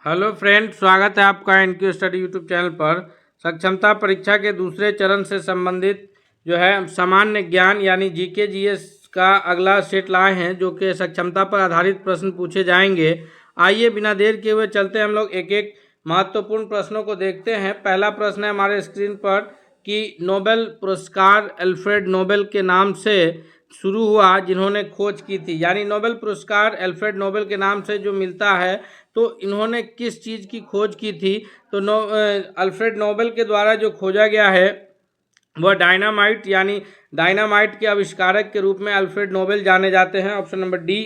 Hello friend, स्वागत है आपका एनक्यू स्टडी यूट्यूब चैनल पर। सक्षमता परीक्षा के दूसरे चरण से संबंधित जो है सामान्य ज्ञान यानी जीके जीएस का अगला सेट लाए हैं, जो कि सक्षमता पर आधारित प्रश्न पूछे जाएंगे। आइए बिना देर किए हुए चलते हैं, हम लोग एक एक महत्वपूर्ण प्रश्नों को देखते हैं। पहला प्रश्न है हमारे स्क्रीन पर कि नोबेल पुरस्कार अल्फ्रेड नोबेल के नाम से शुरू हुआ जिन्होंने खोज की थी। यानी नोबेल पुरस्कार अल्फ्रेड नोबेल के नाम से जो मिलता है, तो इन्होंने किस चीज़ की खोज की थी? तो अल्फ्रेड नोबेल के द्वारा जो खोजा गया है वह डायनामाइट, यानी डायनामाइट के आविष्कारक के रूप में अल्फ्रेड नोबेल जाने जाते हैं। ऑप्शन नंबर डी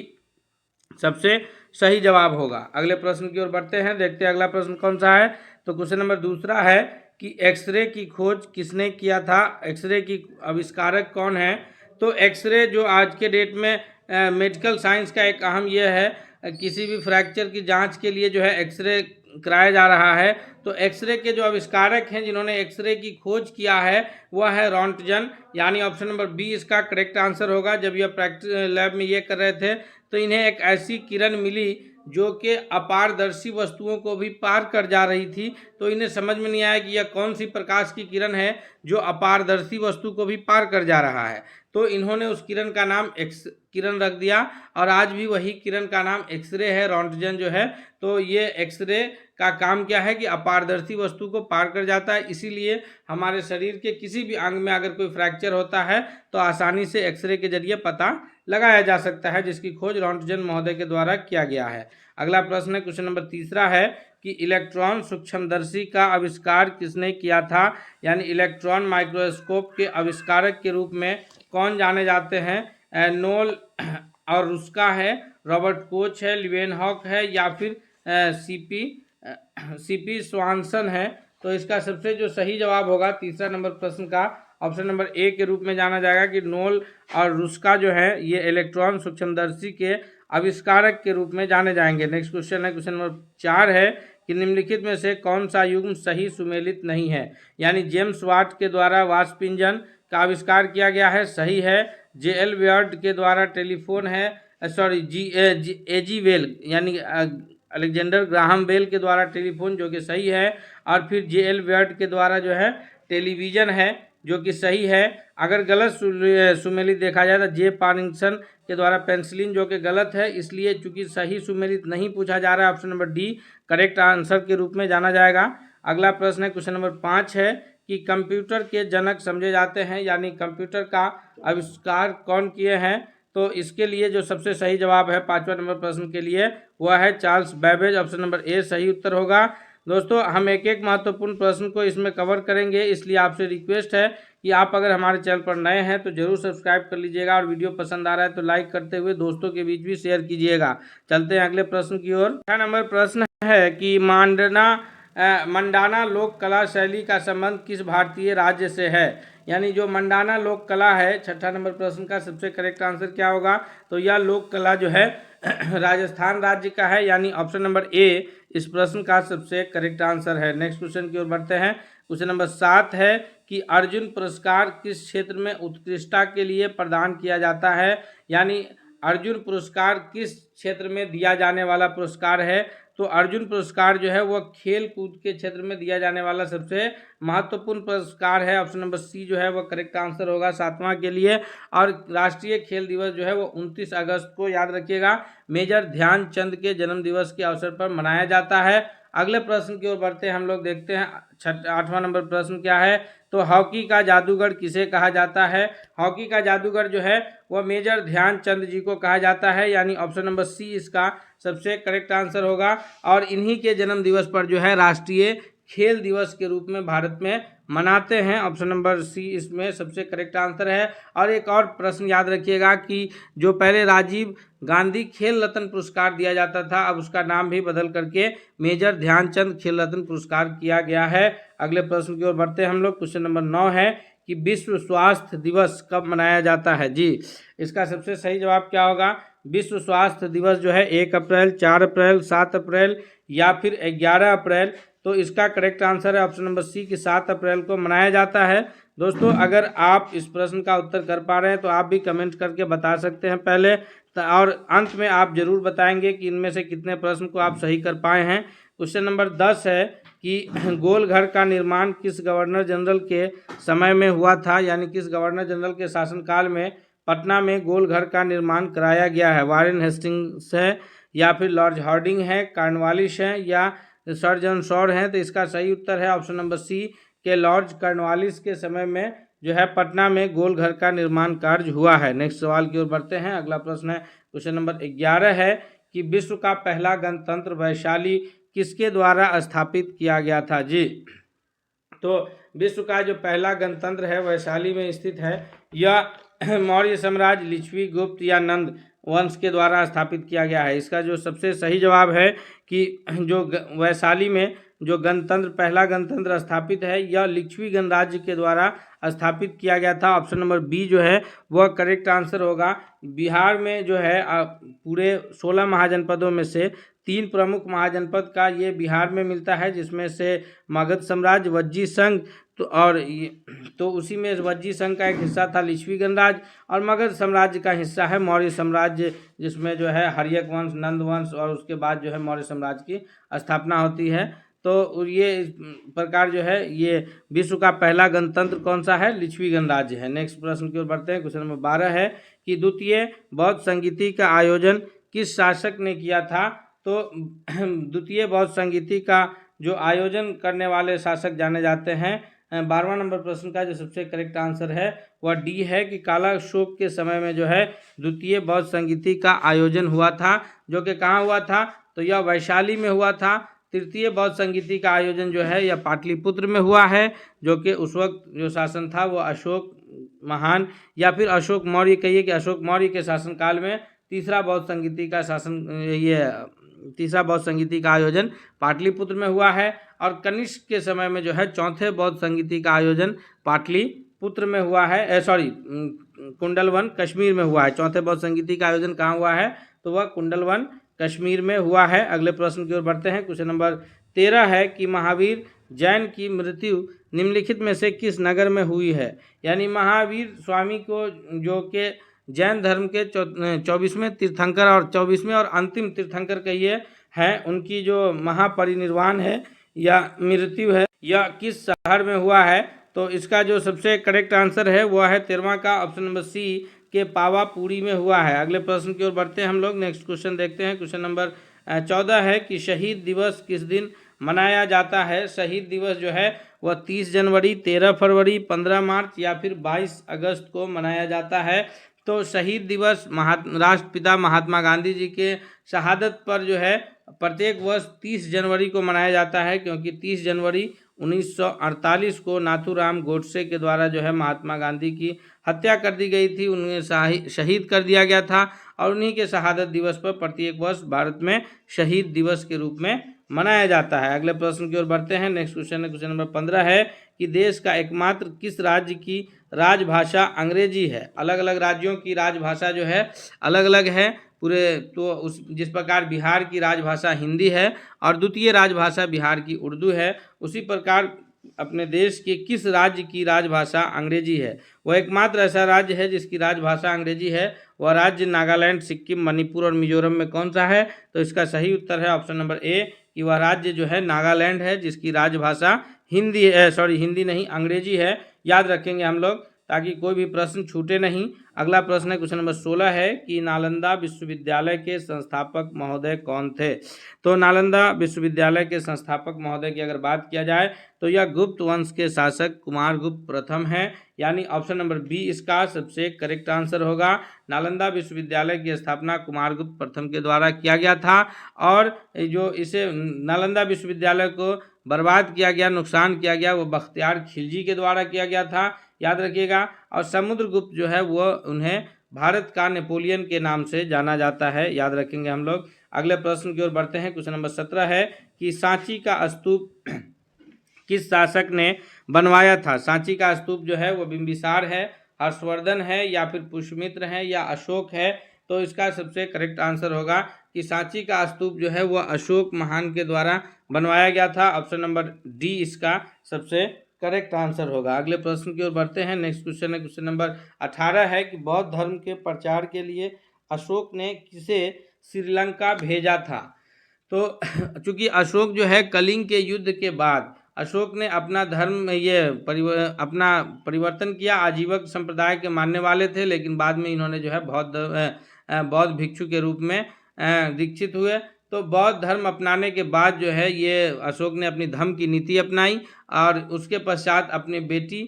सबसे सही जवाब होगा। अगले प्रश्न की ओर बढ़ते हैं, देखते हैं अगला प्रश्न कौन सा है। तो क्वेश्चन नंबर दूसरा है कि एक्सरे की खोज किसने किया था? एक्सरे की आविष्कारक कौन है? तो एक्सरे जो आज के डेट में मेडिकल साइंस का एक अहम यह है, किसी भी फ्रैक्चर की जांच के लिए जो है एक्सरे कराया जा रहा है। तो एक्सरे के जो आविष्कारक हैं जिन्होंने एक्सरे की खोज किया है वह है रॉन्टजन, यानी ऑप्शन नंबर बी इसका करेक्ट आंसर होगा। जब यह प्रैक्टिस लैब में ये कर रहे थे तो इन्हें एक ऐसी किरण मिली जो कि अपारदर्शी वस्तुओं को भी पार कर जा रही थी। तो इन्हें समझ में नहीं आया कि यह कौन सी प्रकाश की किरण है जो अपारदर्शी वस्तु को भी पार कर जा रहा है। तो इन्होंने उस किरण का नाम एक्स किरण रख दिया और आज भी वही किरण का नाम एक्सरे है, रॉन्टजन जो है। तो ये एक्सरे का काम क्या है कि अपारदर्शी वस्तु को पार कर जाता है, इसीलिए हमारे शरीर के किसी भी अंग में अगर कोई फ्रैक्चर होता है तो आसानी से एक्सरे के जरिए पता लगाया जा सकता है, जिसकी खोज रॉन्टजन महोदय के द्वारा किया गया है। अगला प्रश्न है, क्वेश्चन नंबर तीसरा है कि इलेक्ट्रॉन सूक्ष्मदर्शी का आविष्कार किसने किया था? यानी इलेक्ट्रॉन माइक्रोस्कोप के आविष्कारक के रूप में कौन जाने जाते हैं? नोल और रुस्का है, रॉबर्ट कोच है, लीवेनहॉक है, या फिर सीपी स्वानसन है। तो इसका सबसे जो सही जवाब होगा तीसरा नंबर प्रश्न का ऑप्शन नंबर ए के रूप में जाना जाएगा कि नोल और रुस्का जो है ये इलेक्ट्रॉन सूक्ष्मदर्शी के आविष्कारक के रूप में जाने जाएंगे। नेक्स्ट क्वेश्चन है, क्वेश्चन नंबर 4 है कि निम्नलिखित में से कौन सा युग्म सही सुमेलित नहीं है? यानी जेम्स वाट के द्वारा वाष्प इंजन का आविष्कार किया गया है, सही है। जेएल वेयर्ड के द्वारा टेलीफोन है, एजी वेल यानी अलेक्जेंडर ग्राहम बेल के द्वारा टेलीफोन, जो कि सही है। और फिर जेएल वेयर्ड के द्वारा जो है टेलीविज़न है, जो कि सही है। अगर गलत सुमेलित देखा जाए तो जे पार्किंसन के द्वारा पेंसिलिन, जो कि गलत है, इसलिए चूंकि सही सुमेलित नहीं पूछा जा रहा है, option number D correct answer के रूप में जाना जाएगा। अगला प्रश्न है, क्वेश्चन नंबर 5 है कि कंप्यूटर के जनक समझे जाते हैं, यानी कंप्यूटर का आविष्कार कौन किए हैं? तो इसके लिए जो सबसे सही जवाब है 5वां नंबर प्रश्न के लिए वह है Charles Babbage. Option number A सही उत्तर होगा। दोस्तों, हम एक एक महत्वपूर्ण प्रश्न को इसमें कवर करेंगे, इसलिए आपसे रिक्वेस्ट है कि आप अगर हमारे चैनल पर नए हैं तो जरूर सब्सक्राइब कर लीजिएगा और वीडियो पसंद आ रहा है तो लाइक करते हुए दोस्तों के बीच भी शेयर कीजिएगा। चलते हैं अगले प्रश्न की ओर। 6 नंबर प्रश्न है कि मंडाना लोक कला शैली का संबंध किस भारतीय राज्य से है? यानी जो मंडाना लोक कला है, 6ठा नंबर प्रश्न का सबसे करेक्ट आंसर क्या होगा? तो यह लोक कला जो है राजस्थान राज्य का है, यानी ऑप्शन नंबर ए इस प्रश्न का सबसे करेक्ट आंसर है। नेक्स्ट क्वेश्चन की ओर बढ़ते हैं। क्वेश्चन नंबर 7 है कि अर्जुन पुरस्कार किस क्षेत्र में उत्कृष्टता के लिए प्रदान किया जाता है? यानी अर्जुन पुरस्कार किस क्षेत्र में दिया जाने वाला पुरस्कार है? तो अर्जुन पुरस्कार जो है वह खेल कूद के क्षेत्र में दिया जाने वाला सबसे महत्वपूर्ण पुरस्कार है। ऑप्शन नंबर सी जो है वह करेक्ट आंसर होगा 7वां के लिए। और राष्ट्रीय खेल दिवस जो है वो 29 अगस्त को, याद रखिएगा, मेजर ध्यानचंद के जन्म दिवस के अवसर पर मनाया जाता है। अगले प्रश्न की ओर बढ़ते हैं, हम लोग देखते हैं 8वां नंबर प्रश्न क्या है। तो हॉकी का जादूगर किसे कहा जाता है? हॉकी का जादूगर जो है वह मेजर ध्यानचंद जी को कहा जाता है, यानी ऑप्शन नंबर सी इसका सबसे करेक्ट आंसर होगा। और इन्हीं के जन्म दिवस पर जो है राष्ट्रीय खेल दिवस के रूप में भारत में मनाते हैं। ऑप्शन नंबर सी इसमें सबसे करेक्ट आंसर है। और एक और प्रश्न याद रखिएगा कि जो पहले राजीव गांधी खेल रत्न पुरस्कार दिया जाता था, अब उसका नाम भी बदल करके मेजर ध्यानचंद खेल रत्न पुरस्कार किया गया है। अगले प्रश्न की ओर बढ़ते हैं हम लोग। क्वेश्चन नंबर 9 है कि विश्व स्वास्थ्य दिवस कब मनाया जाता है? जी, इसका सबसे सही जवाब क्या होगा? विश्व स्वास्थ्य दिवस जो है 1 अप्रैल, 4 अप्रैल, 7 अप्रैल या फिर 11 अप्रैल। तो इसका करेक्ट आंसर है ऑप्शन नंबर सी कि 7 अप्रैल को मनाया जाता है। दोस्तों, अगर आप इस प्रश्न का उत्तर कर पा रहे हैं तो आप भी कमेंट करके बता सकते हैं पहले, और अंत में आप जरूर बताएंगे कि इनमें से कितने प्रश्न को आप सही कर पाए हैं। क्वेश्चन नंबर 10 है कि गोल घर का निर्माण किस गवर्नर जनरल के समय में हुआ था, यानी किस गवर्नर जनरल के शासनकाल में पटना में गोल घर का निर्माण कराया गया है। वारेन हेस्टिंग्स है, या फिर लॉर्ड हार्डिंग है, कॉर्नवालिस है, या सर जॉन शॉर हैं। तो इसका सही उत्तर है ऑप्शन नंबर सी के लॉर्ड कॉर्नवालिस के समय में जो है पटना में गोल घर का निर्माण कार्य हुआ है। नेक्स्ट सवाल की ओर बढ़ते हैं। अगला प्रश्न है क्वेश्चन नंबर 11 है कि विश्व का पहला गणतंत्र वैशाली किसके द्वारा स्थापित किया गया था जी। तो विश्व का जो पहला गणतंत्र है वैशाली में स्थित है। यह मौर्य साम्राज्य, लिच्छवी, गुप्त या नंद वंश के द्वारा स्थापित किया गया है। इसका जो सबसे सही जवाब है कि जो वैशाली में जो गणतंत्र पहला गणतंत्र स्थापित है यह लिच्छवी गणराज्य के द्वारा स्थापित किया गया था। ऑप्शन नंबर बी जो है वह करेक्ट आंसर होगा। बिहार में जो है पूरे 16 महाजनपदों में से 3 प्रमुख महाजनपद का ये बिहार में मिलता है, जिसमें से मगध साम्राज्य, वज्जी संघ तो उसी में वज्जी संघ का एक हिस्सा था लिच्छवी गणराज्य, और मगध साम्राज्य का हिस्सा है मौर्य साम्राज्य, जिसमें जो है हर्यक वंश, नंद वंश और उसके बाद जो है मौर्य साम्राज्य की स्थापना होती है। तो ये इस प्रकार जो है ये विश्व का पहला गणतंत्र कौन सा है, लिच्छवी गणराज्य है। नेक्स्ट प्रश्न की ओर बढ़ते हैं। क्वेश्चन नंबर 12 है कि द्वितीय बौद्ध संगीति का आयोजन किस शासक ने किया था। तो द्वितीय बौद्ध संगीति का जो आयोजन करने वाले शासक जाने जाते हैं। 12वां नंबर प्रश्न का जो सबसे करेक्ट आंसर है वह डी है कि काला अशोक के समय में जो है द्वितीय बौद्ध संगीति का आयोजन हुआ था, जो कि कहाँ हुआ था, तो यह वैशाली में हुआ था। तृतीय बौद्ध संगीति का आयोजन जो है यह पाटलिपुत्र में हुआ है, जो कि उस वक्त जो शासन था वो अशोक महान या फिर अशोक मौर्य, कहिए कि अशोक मौर्य के शासनकाल में तीसरा बौद्ध संगीति का आयोजन पाटलिपुत्र में हुआ है। और कनिष्क के समय में जो है चौथे बौद्ध संगीति का आयोजन पाटलिपुत्र में हुआ है, कुंडलवन कश्मीर में हुआ है। चौथे बौद्ध संगीति का आयोजन कहाँ हुआ है, तो वह कुंडलवन कश्मीर में हुआ है। अगले प्रश्न की ओर बढ़ते हैं। क्वेश्चन नंबर 13 है कि महावीर जैन की मृत्यु निम्नलिखित में से किस नगर में हुई है। यानी महावीर स्वामी को जो कि जैन धर्म के 24वें तीर्थंकर और 24वें और अंतिम तीर्थंकर कहिए हैं, उनकी जो महापरिनिर्वाण है या मृत्यु है यह किस शहर में हुआ है। तो इसका जो सबसे करेक्ट आंसर है वह है 13वां का ऑप्शन नंबर सी के पावापुरी में हुआ है। अगले प्रश्न की ओर बढ़ते हैं हम लोग। नेक्स्ट क्वेश्चन देखते हैं। क्वेश्चन नंबर 14 है कि शहीद दिवस किस दिन मनाया जाता है। शहीद दिवस जो है वह 30 जनवरी, 13 फरवरी, 15 मार्च या फिर 22 अगस्त को मनाया जाता है। तो शहीद दिवस राष्ट्रपिता महात्मा गांधी जी के शहादत पर जो है प्रत्येक वर्ष 30 जनवरी को मनाया जाता है, क्योंकि 30 जनवरी 1948 को नाथूराम गोडसे के द्वारा जो है महात्मा गांधी की हत्या कर दी गई थी, उन्हें शहीद कर दिया गया था। और उन्हीं के शहादत दिवस पर प्रत्येक वर्ष भारत में शहीद दिवस के रूप में मनाया जाता है। अगले प्रश्न की ओर बढ़ते हैं। नेक्स्ट क्वेश्चन है क्वेश्चन नंबर 15 है कि देश का एकमात्र किस राज्य की राजभाषा अंग्रेजी है। अलग अलग राज्यों की राजभाषा जो है अलग अलग है पूरे। तो जिस प्रकार बिहार की राजभाषा हिंदी है और द्वितीय राजभाषा बिहार की उर्दू है, उसी प्रकार अपने देश के किस राज्य की राजभाषा अंग्रेजी है। वह एकमात्र ऐसा राज्य है जिसकी राजभाषा अंग्रेजी है। वह राज्य नागालैंड, सिक्किम, मणिपुर और मिजोरम में कौन सा है। तो इसका सही उत्तर है ऑप्शन नंबर ए कि वह राज्य जो है नागालैंड है, जिसकी राजभाषा हिंदी नहीं अंग्रेजी है। याद रखेंगे हम लोग ताकि कोई भी प्रश्न छूटे नहीं। अगला प्रश्न है क्वेश्चन नंबर 16 है कि नालंदा विश्वविद्यालय के संस्थापक महोदय कौन थे। तो नालंदा विश्वविद्यालय के संस्थापक महोदय की अगर बात किया जाए तो यह गुप्त वंश के शासक कुमारगुप्त प्रथम है, यानी ऑप्शन नंबर बी इसका सबसे करेक्ट आंसर होगा। नालंदा विश्वविद्यालय की स्थापना कुमारगुप्त प्रथम के द्वारा किया गया था, और जो इसे नालंदा विश्वविद्यालय को बर्बाद किया गया, नुकसान किया गया, वो बख्तियार खिलजी के द्वारा किया गया था, याद रखिएगा। और समुद्रगुप्त जो है वो उन्हें भारत का नेपोलियन के नाम से जाना जाता है, याद रखेंगे हम लोग। अगले प्रश्न की ओर बढ़ते हैं। क्वेश्चन नंबर 17 है कि सांची का स्तूप किस शासक ने बनवाया था। सांची का स्तूप जो है वो बिंबिसार है, हर्षवर्धन है या फिर पुष्यमित्र है या अशोक है। तो इसका सबसे करेक्ट आंसर होगा कि सांची का स्तूप जो है वह अशोक महान के द्वारा बनवाया गया था। ऑप्शन नंबर डी इसका सबसे करेक्ट आंसर होगा। अगले प्रश्न की ओर बढ़ते हैं। नेक्स्ट क्वेश्चन है क्वेश्चन नंबर 18 है कि बौद्ध धर्म के प्रचार के लिए अशोक ने किसे श्रीलंका भेजा था। तो चूंकि अशोक जो है कलिंग के युद्ध के बाद अशोक ने अपना धर्म अपना परिवर्तन किया। आजीवक संप्रदाय के मानने वाले थे, लेकिन बाद में इन्होंने जो है बौद्ध भिक्षु के रूप में दीक्षित हुए। तो बौद्ध धर्म अपनाने के बाद जो है ये अशोक ने अपनी धम्म की नीति अपनाई और उसके पश्चात अपनी बेटी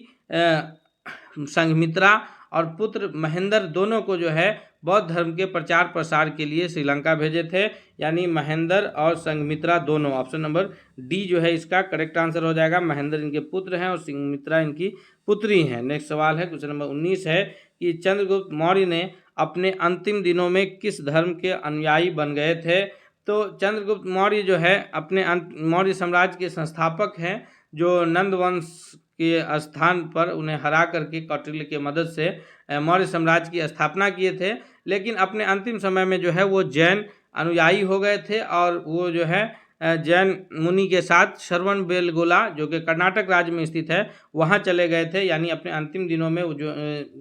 संघमित्रा और पुत्र महेंद्र दोनों को जो है बौद्ध धर्म के प्रचार प्रसार के लिए श्रीलंका भेजे थे। यानी महेंद्र और संघमित्रा दोनों, ऑप्शन नंबर डी जो है इसका करेक्ट आंसर हो जाएगा। महेंद्र इनके पुत्र हैं और संघमित्रा इनकी पुत्री हैं। नेक्स्ट सवाल है, क्वेश्चन नंबर 19 है कि चंद्रगुप्त मौर्य ने अपने अंतिम दिनों में किस धर्म के अनुयायी बन गए थे। तो चंद्रगुप्त मौर्य जो है अपने मौर्य साम्राज्य के संस्थापक हैं, जो नंद वंश के स्थान पर उन्हें हरा करके कौटिल्य के मदद से मौर्य साम्राज्य की स्थापना किए थे। लेकिन अपने अंतिम समय में जो है वो जैन अनुयायी हो गए थे और वो जो है जैन मुनि के साथ श्रवण बेलगोला जो कि कर्नाटक राज्य में स्थित है वहाँ चले गए थे। यानी अपने अंतिम दिनों में वो जो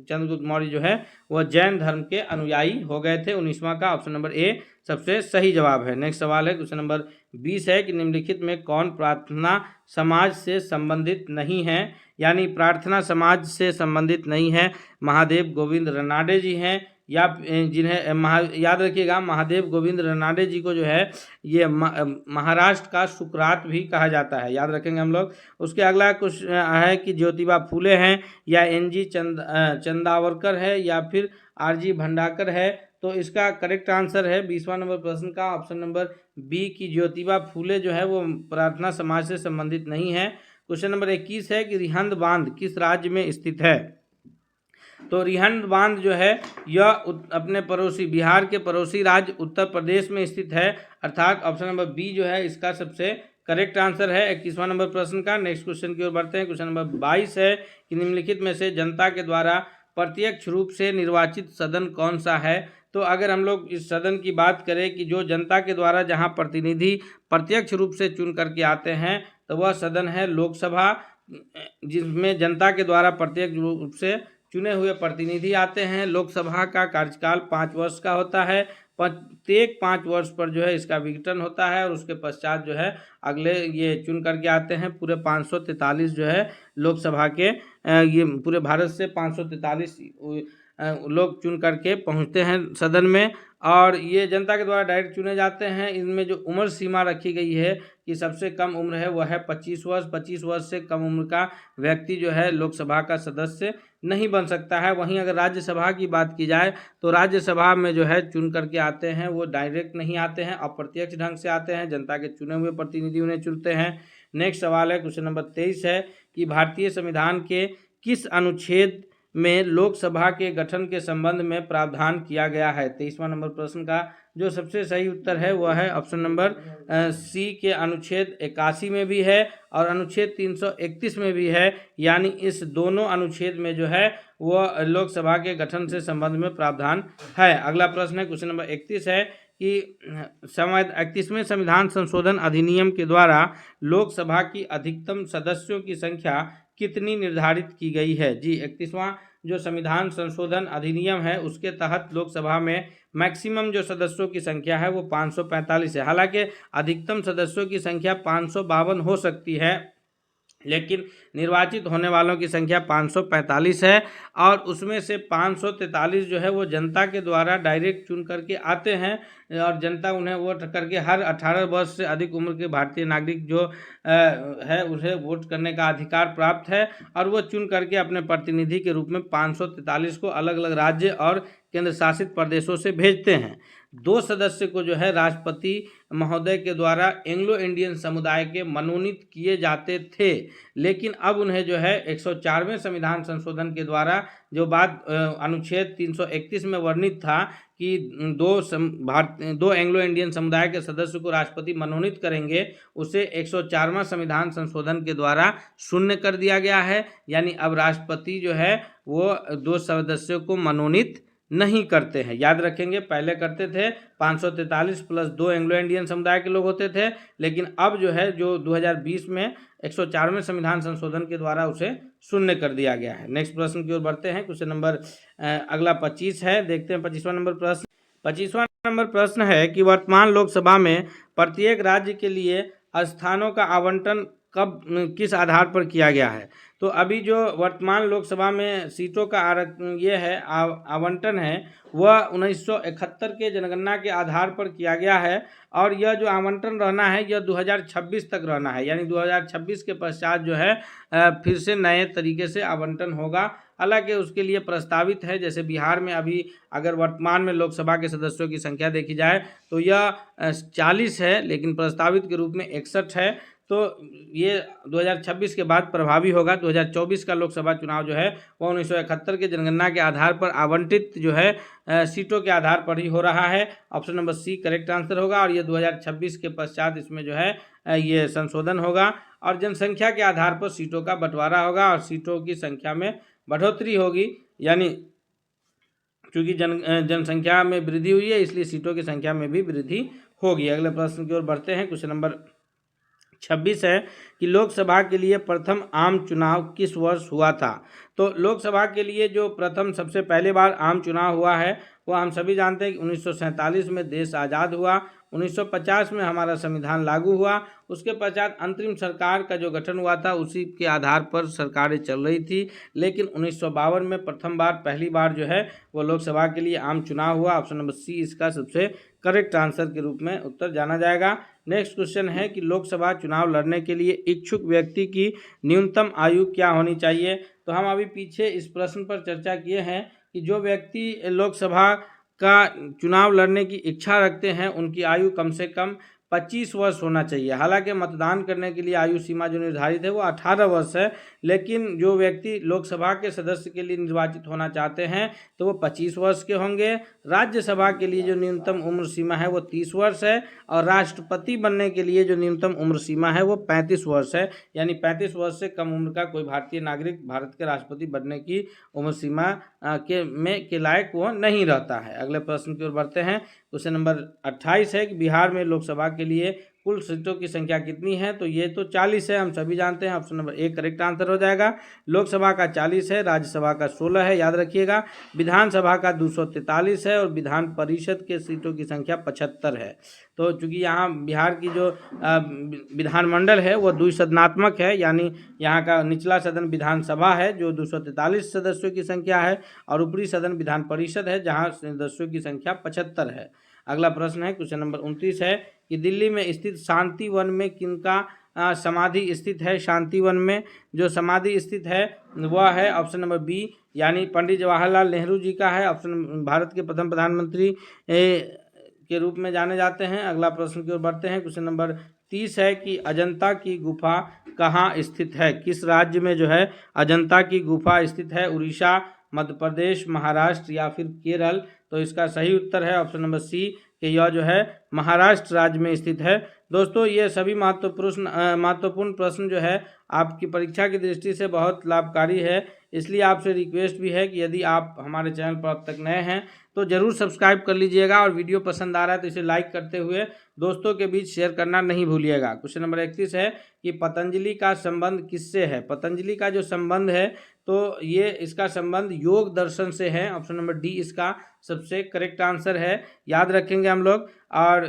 चंद्रगुप्त मौर्य जो है वह जैन धर्म के अनुयायी हो गए थे। 19वां का ऑप्शन नंबर ए सबसे सही जवाब है। नेक्स्ट सवाल है, क्वेश्चन नंबर 20 है कि निम्नलिखित में कौन प्रार्थना समाज से संबंधित नहीं है। यानी प्रार्थना समाज से संबंधित नहीं है। महादेव गोविंद रनाडे जी हैं, या जिन्हें याद रखिएगा महादेव गोविंद रनाडे जी को जो है ये महाराष्ट्र का सुकरात भी कहा जाता है, याद रखेंगे हम लोग। उसके अगला कुछ है कि ज्योतिबा फूले हैं, या एनजी चंदावरकर है, या फिर आरजी भंडाकर है। तो इसका करेक्ट आंसर है 20वां नंबर प्रश्न का ऑप्शन नंबर बी की ज्योतिबा फूले जो है वो प्रार्थना समाज से संबंधित नहीं है। क्वेश्चन नंबर 21 है कि रिहंद बांध किस राज्य में स्थित है। तो रिहंद बांध जो है यह अपने पड़ोसी बिहार के पड़ोसी राज्य उत्तर प्रदेश में स्थित है, अर्थात ऑप्शन नंबर बी जो है इसका सबसे करेक्ट आंसर है 21वां नंबर प्रश्न का। नेक्स्ट क्वेश्चन की ओर बढ़ते हैं। क्वेश्चन नंबर 22 है कि निम्नलिखित में से जनता के द्वारा प्रत्यक्ष रूप से निर्वाचित सदन कौन सा है। तो अगर हम लोग इस सदन की बात करें कि जो जनता के द्वारा जहां प्रतिनिधि प्रत्यक्ष रूप से चुन करके आते हैं तो वह सदन है लोकसभा, जिसमें जनता के द्वारा प्रत्यक्ष रूप से चुने हुए प्रतिनिधि आते हैं। लोकसभा का कार्यकाल 5 वर्ष का होता है। प्रत्येक 5 वर्ष पर जो है इसका विघटन होता है और उसके पश्चात जो है अगले ये चुन करके आते हैं। पूरे 543 जो है लोकसभा के ये पूरे भारत से 543 लोग चुन करके पहुंचते हैं सदन में, और ये जनता के द्वारा डायरेक्ट चुने जाते हैं। इनमें जो उम्र सीमा रखी गई है कि सबसे कम उम्र है वह है 25 वर्ष। 25 वर्ष से कम उम्र का व्यक्ति जो है लोकसभा का सदस्य नहीं बन सकता है। वहीं अगर राज्यसभा की बात की जाए तो राज्यसभा में जो है चुन करके आते हैं वो डायरेक्ट नहीं आते हैं, अप्रत्यक्ष ढंग से आते हैं, जनता के चुने हुए प्रतिनिधि उन्हें चुनते हैं। नेक्स्ट सवाल है, क्वेश्चन नंबर 23 है कि भारतीय संविधान के किस अनुच्छेद में लोकसभा के गठन के संबंध में प्रावधान किया गया है। 23वां नंबर प्रश्न का जो सबसे सही उत्तर है वह है ऑप्शन नंबर सी के अनुच्छेद 81 में भी है और अनुच्छेद 331 में भी है। यानी इस दोनों अनुच्छेद में जो है वह लोकसभा के गठन से संबंध में प्रावधान है। अगला प्रश्न है, क्वेश्चन नंबर 31 है कि 31वें संविधान संशोधन अधिनियम के द्वारा लोकसभा की अधिकतम सदस्यों की संख्या कितनी निर्धारित की गई है। जी, 31वां जो संविधान संशोधन अधिनियम है उसके तहत लोकसभा में मैक्सिमम जो सदस्यों की संख्या है वो 545 है। हालांकि अधिकतम सदस्यों की संख्या 552 हो सकती है, लेकिन निर्वाचित होने वालों की संख्या 545 है और उसमें से 543 जो है वो जनता के द्वारा डायरेक्ट चुन करके आते हैं और जनता उन्हें वोट करके हर 18 वर्ष से अधिक उम्र के भारतीय नागरिक जो है उसे वोट करने का अधिकार प्राप्त है और वो चुन करके अपने प्रतिनिधि के रूप में 543 को अलग अलग राज्य और केंद्र शासित प्रदेशों से भेजते हैं। 2 सदस्य को जो है राष्ट्रपति महोदय के द्वारा एंग्लो इंडियन समुदाय के मनोनीत किए जाते थे, लेकिन अब उन्हें जो है 104वें संविधान संशोधन के द्वारा जो बात अनुच्छेद 331 में वर्णित था कि 2 एंग्लो इंडियन समुदाय के सदस्य को राष्ट्रपति मनोनीत करेंगे, उसे 104वां संविधान संशोधन के द्वारा शून्य कर दिया गया है। यानी अब राष्ट्रपति जो है वो 2 सदस्यों को मनोनीत नहीं करते हैं। याद रखेंगे पहले करते थे 543 प्लस 2 एंग्लो इंडियन समुदाय के लोग होते थे, लेकिन अब जो है जो 2020 में 104वें संविधान संशोधन के द्वारा उसे शून्य कर दिया गया है। नेक्स्ट प्रश्न की ओर बढ़ते हैं। क्वेश्चन नंबर अगला 25 है, देखते हैं 25वां नंबर प्रश्न। 25वां नंबर प्रश्न है कि वर्तमान लोकसभा में प्रत्येक राज्य के लिए स्थानों का आवंटन कब किस आधार पर किया गया है। तो अभी जो वर्तमान लोकसभा में सीटों का ये है आवंटन है वह 1971 के जनगणना के आधार पर किया गया है और यह जो आवंटन रहना है यह 2026 तक रहना है, यानी 2026 के पश्चात जो है फिर से नए तरीके से आवंटन होगा। हालांकि उसके लिए प्रस्तावित है, जैसे बिहार में अभी अगर वर्तमान में लोकसभा के सदस्यों की संख्या देखी जाए तो यह 40 है, लेकिन प्रस्तावित के रूप में 61 है। तो ये 2026 के बाद प्रभावी होगा। 2024 का लोकसभा चुनाव जो है वह 1971 के जनगणना के आधार पर आवंटित जो है सीटों के आधार पर ही हो रहा है। Option number C correct answer होगा और ये 2026 के पश्चात इसमें जो है ये संशोधन होगा और जनसंख्या के आधार पर सीटों का बंटवारा होगा और सीटों की संख्या में बढ़ोतरी होगी, यानी क्योंकि जनसंख्या में वृद्धि हुई है इसलिए सीटों की संख्या में भी वृद्धि होगी। अगले प्रश्न की ओर बढ़ते हैं। क्वेश्चन नंबर 26 है कि लोकसभा के लिए प्रथम आम चुनाव किस वर्ष हुआ था। तो लोकसभा के लिए जो प्रथम सबसे पहले बार आम चुनाव हुआ है वह हम सभी जानते हैं कि 1947 में देश आज़ाद हुआ, 1950 में हमारा संविधान लागू हुआ, उसके पश्चात अंतरिम सरकार का जो गठन हुआ था उसी के आधार पर सरकारें चल रही थी, लेकिन 1952 में प्रथम बार पहली बार जो है वो लोकसभा के लिए आम चुनाव हुआ। ऑप्शन नंबर सी इसका सबसे करेक्ट आंसर के रूप में उत्तर जाना जाएगा। नेक्स्ट क्वेश्चन है कि लोकसभा चुनाव लड़ने के लिए इच्छुक व्यक्ति की न्यूनतम आयु क्या होनी चाहिए। तो हम अभी पीछे इस प्रश्न पर चर्चा किए हैं कि जो व्यक्ति लोकसभा का चुनाव लड़ने की इच्छा रखते हैं उनकी आयु कम से कम 25 वर्ष होना चाहिए। हालांकि मतदान करने के लिए आयु सीमा जो निर्धारित है वो 18 वर्ष है, लेकिन जो व्यक्ति लोकसभा के सदस्य के लिए निर्वाचित होना चाहते हैं तो वो 25 वर्ष के होंगे। राज्यसभा के लिए जो न्यूनतम उम्र सीमा है वो 30 वर्ष है और राष्ट्रपति बनने के लिए जो न्यूनतम उम्र सीमा है वो 35 वर्ष है, यानी 35 वर्ष से कम उम्र का कोई भारतीय नागरिक भारत के राष्ट्रपति बनने की उम्र सीमा के लायक वो नहीं रहता है। अगले प्रश्न की ओर बढ़ते हैं। क्वेश्चन नंबर 28 है कि बिहार में लोकसभा के लिए कुल सीटों की संख्या कितनी है। तो ये तो 40 है, हम सभी जानते हैं। Option number A correct answer हो जाएगा। लोकसभा का 40 है, राज्यसभा का 16 है, याद रखिएगा। विधानसभा का 243 है और विधान परिषद के सीटों की संख्या 75 है। तो चूंकि यहाँ बिहार की जो विधानमंडल है वो द्विसदनात्मक है, यानी यहाँ का निचला सदन विधानसभा है जो 243 सदस्यों की संख्या है और ऊपरी सदन विधान परिषद है जहाँ सदस्यों की संख्या 75 है। अगला प्रश्न है क्वेश्चन नंबर 29 है कि दिल्ली में स्थित शांति वन में किनका समाधि स्थित है। शांति वन में जो समाधि स्थित है वह है ऑप्शन नंबर बी, यानी पंडित जवाहरलाल नेहरू जी का है। ऑप्शन भारत के प्रथम प्रधानमंत्री के रूप में जाने जाते हैं। अगला प्रश्न की ओर बढ़ते हैं। क्वेश्चन नंबर 30 है कि अजंता की गुफा कहाँ स्थित है। किस राज्य में जो है अजंता की गुफा स्थित है। उड़ीसा, मध्य प्रदेश, महाराष्ट्र या फिर केरल। तो इसका सही उत्तर है ऑप्शन नंबर सी कि यह जो है महाराष्ट्र राज्य में स्थित है। दोस्तों ये सभी महत्वपूर्ण प्रश्न जो है आपकी परीक्षा की दृष्टि से बहुत लाभकारी है, इसलिए आपसे रिक्वेस्ट भी है कि यदि आप हमारे चैनल पर अब तक नए हैं तो ज़रूर सब्सक्राइब कर लीजिएगा और वीडियो पसंद आ रहा है तो इसे लाइक करते हुए दोस्तों के बीच शेयर करना नहीं भूलिएगा। क्वेश्चन नंबर 31 है कि पतंजलि का संबंध किससे है। पतंजलि का जो संबंध है तो ये इसका संबंध योग दर्शन से है। ऑप्शन नंबर डी इसका सबसे करेक्ट आंसर है, याद रखेंगे हम लोग। और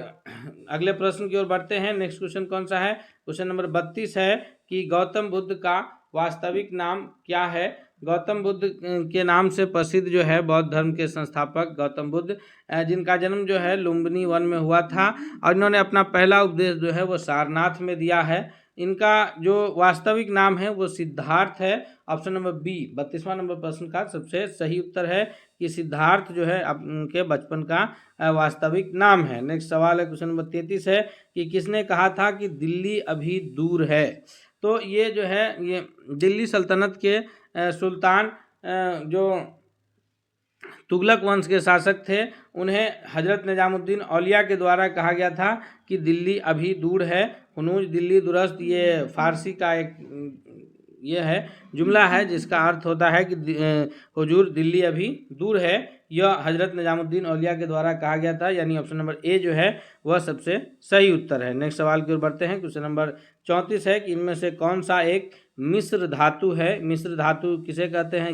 अगले प्रश्न की ओर बढ़ते हैं। नेक्स्ट क्वेश्चन कौन सा है। क्वेश्चन नंबर 32 है कि गौतम बुद्ध का वास्तविक नाम क्या है। गौतम बुद्ध के नाम से प्रसिद्ध जो है बौद्ध धर्म के संस्थापक गौतम बुद्ध, जिनका जन्म जो है लुम्बिनी वन में हुआ था और इन्होंने अपना पहला उपदेश जो है वो सारनाथ में दिया है। इनका जो वास्तविक नाम है वो सिद्धार्थ है। ऑप्शन नंबर बी 32वां नंबर प्रश्न का सबसे सही उत्तर है कि सिद्धार्थ जो है उनके बचपन का वास्तविक नाम है। नेक्स्ट सवाल है क्वेश्चन नंबर 33 है कि किसने कहा था कि दिल्ली अभी दूर है। तो ये जो है ये दिल्ली सल्तनत के सुल्तान जो तुगलक वंश के शासक थे उन्हें हजरत निजामुद्दीन औलिया के द्वारा कहा गया था कि दिल्ली अभी दूर है। हुनूज दिल्ली दुरस्त ये फारसी का एक ये है जुमला है जिसका अर्थ होता है कि हुजूर दिल्ली अभी दूर है। यह हजरत निजामुद्दीन औलिया के द्वारा कहा गया था, यानी ऑप्शन नंबर ए जो है वह सबसे सही उत्तर है। नेक्स्ट सवाल की ओर बढ़ते हैं। क्वेश्चन नंबर 34 है कि इनमें से कौन सा एक मिश्र धातु है। मिश्र धातु किसे कहते हैं,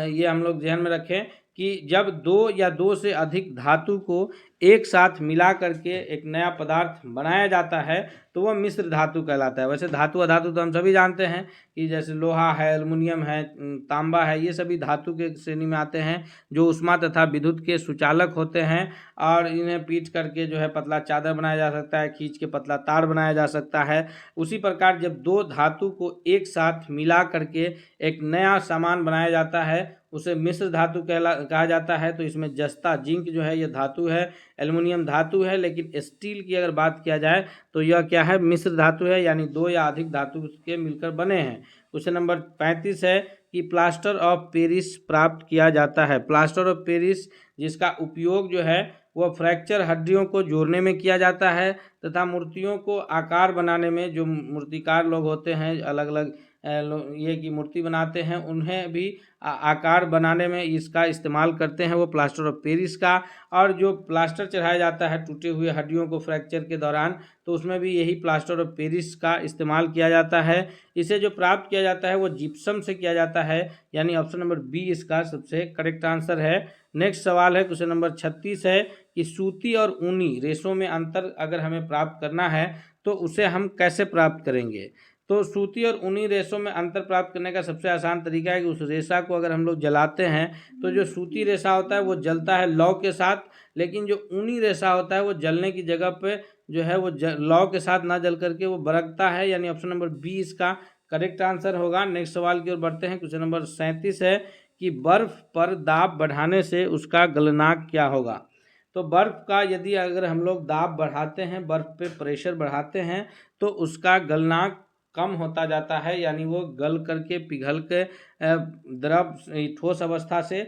ये हम लोग ध्यान में रखें कि जब दो या दो से अधिक धातु को एक साथ मिला करके एक नया पदार्थ बनाया जाता है तो वह मिश्र धातु कहलाता है। वैसे धातु अधातु तो हम सभी जानते हैं कि जैसे लोहा है, एल्युमिनियम है, तांबा है, ये सभी धातु के श्रेणी में आते हैं जो ऊष्मा तथा विद्युत के सुचालक होते हैं और इन्हें पीट करके जो है पतला चादर बनाया जा सकता है, खींच के पतला तार बनाया जा सकता है। उसी प्रकार जब दो धातु को एक साथ मिला करके एक नया सामान बनाया जाता है उसे मिश्र धातु कहा जाता है। तो इसमें जस्ता जिंक जो है यह धातु है, एल्युमिनियम धातु है, लेकिन स्टील की अगर बात किया जाए तो यह क्या है, मिश्र धातु है, यानी दो या अधिक धातु के मिलकर बने हैं। क्वेश्चन नंबर 35 है कि प्लास्टर ऑफ पेरिस प्राप्त किया जाता है। प्लास्टर ऑफ पेरिस जिसका उपयोग जो है वह फ्रैक्चर हड्डियों को जोड़ने में किया जाता है तथा मूर्तियों को आकार बनाने में, जो मूर्तिकार लोग होते हैं अलग अलग ये की मूर्ति बनाते हैं उन्हें भी आकार बनाने में इसका इस्तेमाल करते हैं वो प्लास्टर ऑफ पेरिस का। और जो प्लास्टर चढ़ाया जाता है टूटे हुए हड्डियों को फ्रैक्चर के दौरान तो उसमें भी यही प्लास्टर ऑफ पेरिस का इस्तेमाल किया जाता है। इसे जो प्राप्त किया जाता है वो जिप्सम से किया जाता है, यानी ऑप्शन नंबर बी इसका सबसे करेक्ट आंसर है। नेक्स्ट सवाल है क्वेश्चन नंबर 36 है कि सूती और ऊनी रेशों में अंतर अगर हमें प्राप्त करना है तो उसे हम कैसे प्राप्त करेंगे। तो सूती और ऊनी रेशों में अंतर प्राप्त करने का सबसे आसान तरीका है कि उस रेशा को अगर हम लोग जलाते हैं तो जो सूती रेशा होता है वो जलता है लौ के साथ, लेकिन जो ऊनी रेशा होता है वो जलने की जगह पे जो है वो लौ के साथ ना जल करके वो बरकता है, यानी ऑप्शन नंबर बी इसका करेक्ट आंसर होगा। नेक्स्ट सवाल की ओर बढ़ते हैं। क्वेश्चन नंबर 37 है कि बर्फ पर दाब बढ़ाने से उसका गलनांक क्या होगा। तो बर्फ का यदि अगर हम लोग दाब बढ़ाते हैं, बर्फ पे प्रेशर बढ़ाते हैं तो उसका गलनांक कम होता जाता है, यानी वो गल करके पिघल के द्रव ठोस अवस्था से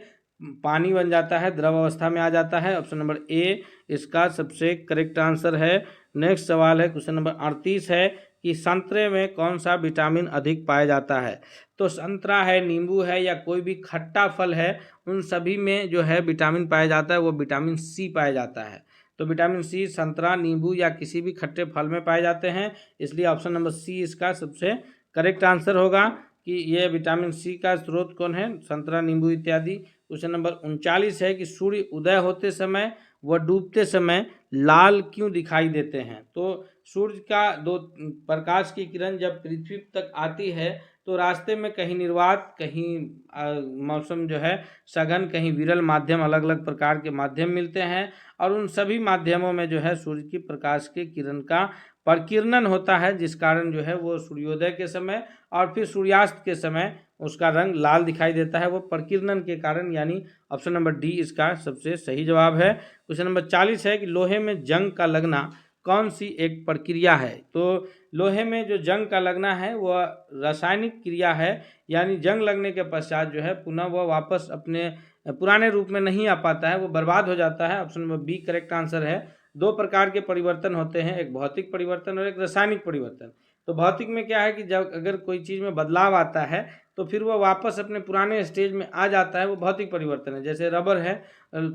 पानी बन जाता है, द्रव अवस्था में आ जाता है। ऑप्शन नंबर ए इसका सबसे करेक्ट आंसर है। नेक्स्ट सवाल है क्वेश्चन नंबर 38 है कि संतरे में कौन सा विटामिन अधिक पाया जाता है। तो संतरा है, नींबू है या कोई भी खट्टा फल है, उन सभी में जो है विटामिन पाया जाता है वो विटामिन सी पाया जाता है। तो विटामिन सी संतरा, नींबू या किसी भी खट्टे फल में पाए जाते हैं, इसलिए ऑप्शन नंबर सी इसका सबसे करेक्ट आंसर होगा कि ये विटामिन सी का स्रोत कौन है, संतरा, नींबू इत्यादि। क्वेश्चन नंबर 39 है कि सूर्य उदय होते समय व डूबते समय लाल क्यों दिखाई देते हैं। तो सूर्य का दो प्रकाश की किरण जब पृथ्वी तक आती है तो रास्ते में कहीं निर्वात, कहीं मौसम जो है सघन, कहीं विरल माध्यम, अलग अलग प्रकार के माध्यम मिलते हैं और उन सभी माध्यमों में जो है सूर्य की प्रकाश के किरण का प्रकीर्णन होता है, जिस कारण जो है वो सूर्योदय के समय और फिर सूर्यास्त के समय उसका रंग लाल दिखाई देता है, वो प्रकीर्णन के कारण, यानी ऑप्शन नंबर डी इसका सबसे सही जवाब है। क्वेश्चन नंबर 40 है कि लोहे में जंग का लगना कौन सी एक प्रक्रिया है। तो लोहे में जो जंग का लगना है वह रासायनिक क्रिया है, यानी जंग लगने के पश्चात जो है पुनः वह वापस अपने पुराने रूप में नहीं आ पाता है, वो बर्बाद हो जाता है। Option number B correct answer है। दो प्रकार के परिवर्तन होते हैं, एक भौतिक परिवर्तन और एक रासायनिक परिवर्तन। तो भौतिक में क्या है कि जब अगर कोई चीज़ में बदलाव आता है तो फिर वह वापस अपने पुराने स्टेज में आ जाता है, वो भौतिक परिवर्तन है। जैसे रबर है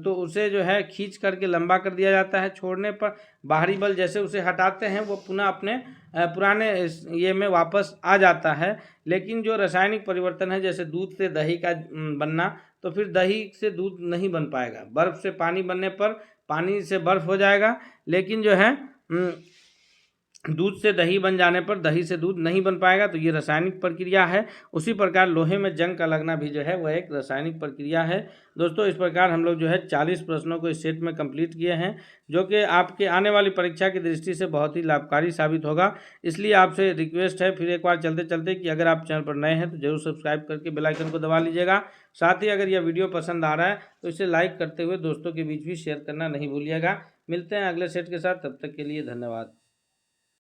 तो उसे जो है खींच करके लंबा कर दिया जाता है, छोड़ने पर बाहरी बल जैसे उसे हटाते हैं वो पुनः अपने पुराने ये में वापस आ जाता है। लेकिन जो रासायनिक परिवर्तन है, जैसे दूध से दही का बनना, तो फिर दही से दूध नहीं बन पाएगा, बर्फ़ से पानी बनने पर पानी से बर्फ़ हो जाएगा, लेकिन जो है दूध से दही बन जाने पर दही से दूध नहीं बन पाएगा। तो ये रासायनिक प्रक्रिया है। उसी प्रकार लोहे में जंग का लगना भी जो है वह एक रासायनिक प्रक्रिया है। दोस्तों इस प्रकार हम लोग जो है 40 प्रश्नों को इस सेट में कंप्लीट किए हैं, जो कि आपके आने वाली परीक्षा की दृष्टि से बहुत ही लाभकारी साबित होगा। इसलिए आपसे रिक्वेस्ट है फिर एक बार चलते चलते कि अगर आप चैनल पर नए हैं तो जरूर सब्सक्राइब करके बेल आइकन को दबा लीजिएगा। साथ ही अगर यह वीडियो पसंद आ रहा है तो इसे लाइक करते हुए दोस्तों के बीच भी शेयर करना नहीं भूलिएगा। मिलते हैं अगले सेट के साथ, तब तक के लिए धन्यवाद।